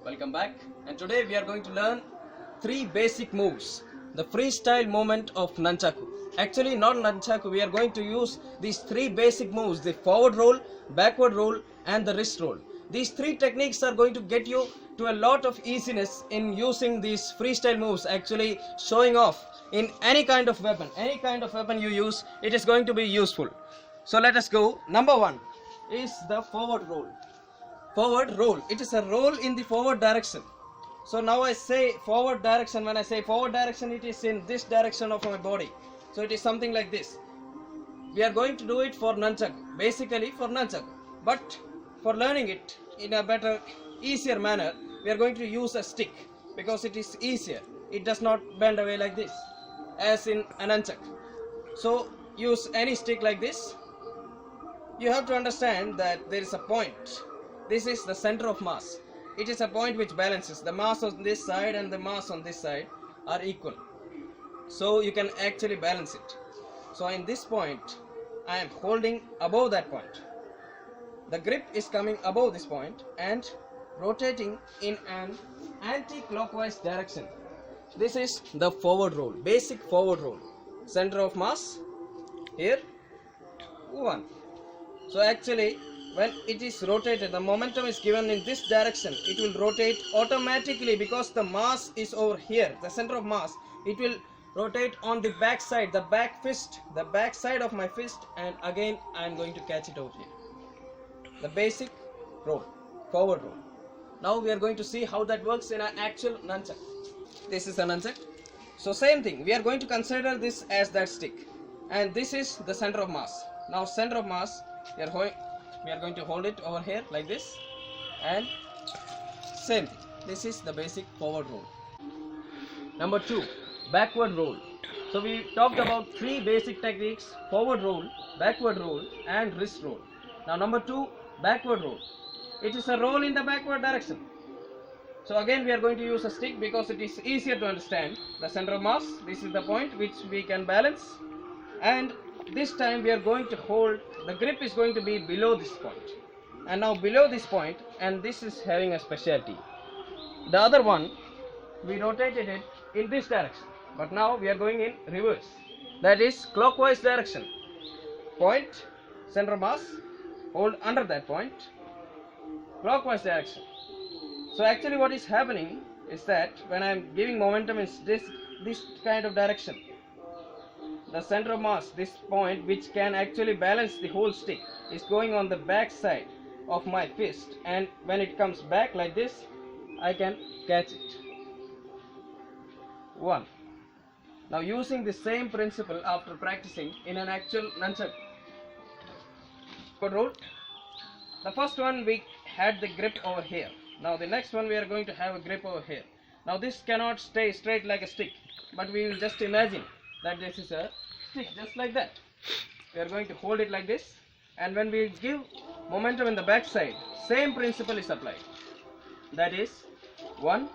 Welcome back, and today we are going to learn three basic moves, the freestyle movement of Nunchaku. Actually not Nunchaku, we are going to use these three basic moves, the forward roll, backward roll and the wrist roll. These three techniques are going to get you to a lot of easiness in using these freestyle moves, actually showing off in any kind of weapon you use, it is going to be useful. So let us go. Number one is the forward roll. Forward roll, it is a roll in the forward direction. So now I say forward direction. When I say forward direction, it is in this direction of my body. So it is something like this. We are going to do it for nunchaku, basically for nunchaku, but for learning it in a better, easier manner, we are going to use a stick because it is easier. It does not bend away like this as in a nunchaku. So use any stick like this. You have to understand that there is a point. This is the center of mass. It is a point which balances. The mass on this side and the mass on this side are equal. So you can actually balance it. So in this point, I am holding above that point. The grip is coming above this point and rotating in an anti-clockwise direction. This is the forward roll, basic forward roll. Center of mass, here, 1. So actually, when it is rotated, the momentum is given in this direction, it will rotate automatically because the mass is over here, the center of mass. It will rotate on the back side, the back fist, the back side of my fist, and again I am going to catch it over here. The basic roll, forward roll. Now we are going to see how that works in an actual nunchuck. This is a nunchuck. So same thing, we are going to consider this as that stick, and this is the center of mass. Now center of mass, we are going to hold it over here like this, and same thing. This is the basic forward roll. Number 2, backward roll. So we talked about three basic techniques: forward roll, backward roll and wrist roll. Now number 2, backward roll. It is a roll in the backward direction. So again we are going to use a stick because it is easier to understand. The center of mass, this is the point which we can balance, and this time we are going to hold, the grip is going to be below this point, and now below this point, and this is having a specialty. The other one, we rotated it in this direction, but now we are going in reverse, that is clockwise direction. Point, center of mass, hold under that point, clockwise direction. So actually what is happening is that when I am giving momentum in this kind of direction, the center of mass, this point which can actually balance the whole stick, is going on the back side of my fist, and when it comes back like this, I can catch it. 1. Now using the same principle after practicing in an actual nunchuck roll, the first one we had the grip over here. Now the next one we are going to have a grip over here. Now this cannot stay straight like a stick, but we will just imagine that this is a stick, just like that. We are going to hold it like this, and when we give momentum in the back side, same principle is applied. That is 1,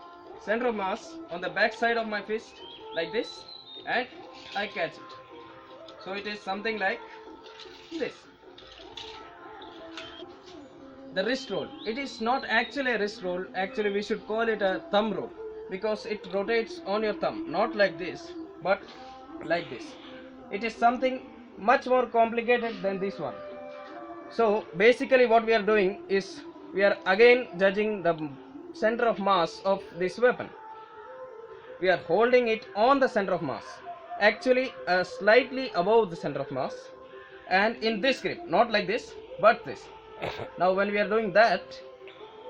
center of mass on the back side of my fist like this, and I catch it. So it is something like this. The wrist roll, it is not actually a wrist roll, actually we should call it a thumb roll, because it rotates on your thumb, not like this but like this. It is something much more complicated than this one. So basically what we are doing is, we are again judging the center of mass of this weapon. We are holding it on the center of mass, actually slightly above the center of mass, and in this grip, not like this but this. Now when we are doing that,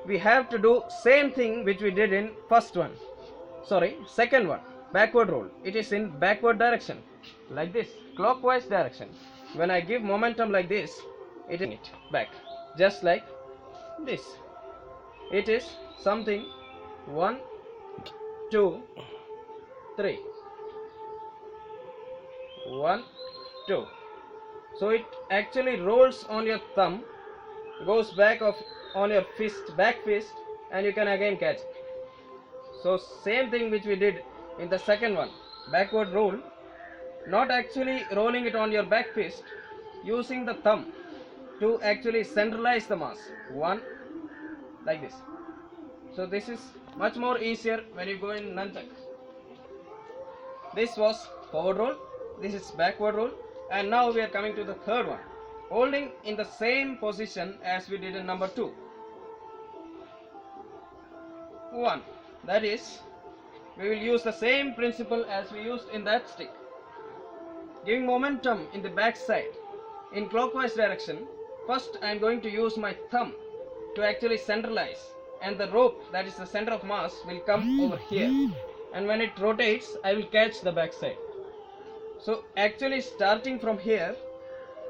we have to do same thing which we did in second one, backward roll. It is in backward direction, like this, clockwise direction. When I give momentum like this, it is back, just like this. It is something 1, 2, 3, 1, 2. So it actually rolls on your thumb, goes back on your fist, back fist, and you can again catch it. So same thing which we did in the second one, backward roll, not actually rolling it on your back fist, using the thumb to actually centralize the mass. 1, like this. So this is much more easier when you go in nunchuck. This was forward roll, this is backward roll, and now we are coming to the third one, holding in the same position as we did in number 2. 1. That is, we will use the same principle as we used in that stick. Giving momentum in the back side in clockwise direction. First I am going to use my thumb to actually centralize, and the rope, that is the center of mass, will come over here, and when it rotates I will catch the back side. So actually starting from here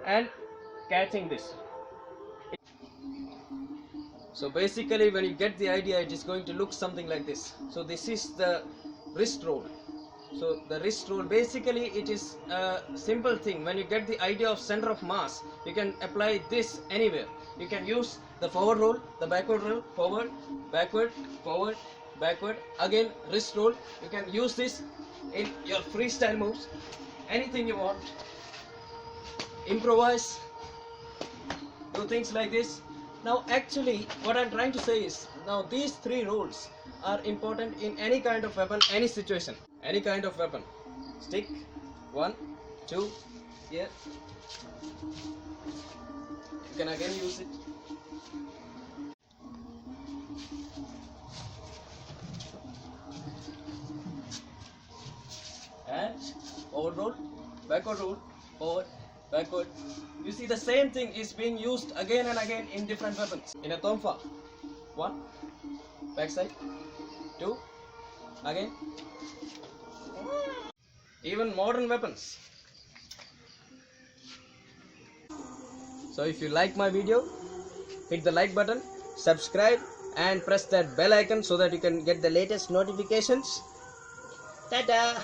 and catching this. So basically when you get the idea, it is going to look something like this. So this is the wrist roll. So the wrist roll, basically it is a simple thing. When you get the idea of center of mass, you can apply this anywhere. You can use the forward roll, the backward roll, forward, backward, forward, backward, again wrist roll. You can use this in your freestyle moves, anything you want. Improvise, do things like this. Now actually what I'm trying to say is, now these 3 rolls are important in any kind of weapon, any situation, any kind of weapon. Stick, 1, 2, here. You can again use it. And forward roll, backward roll, forward, backward. You see the same thing is being used again and again in different weapons. In a tomfa, 1, backside, 2, again. Even modern weapons. So if you like my video, hit the like button, subscribe and press that bell icon so that you can get the latest notifications. Ta-da!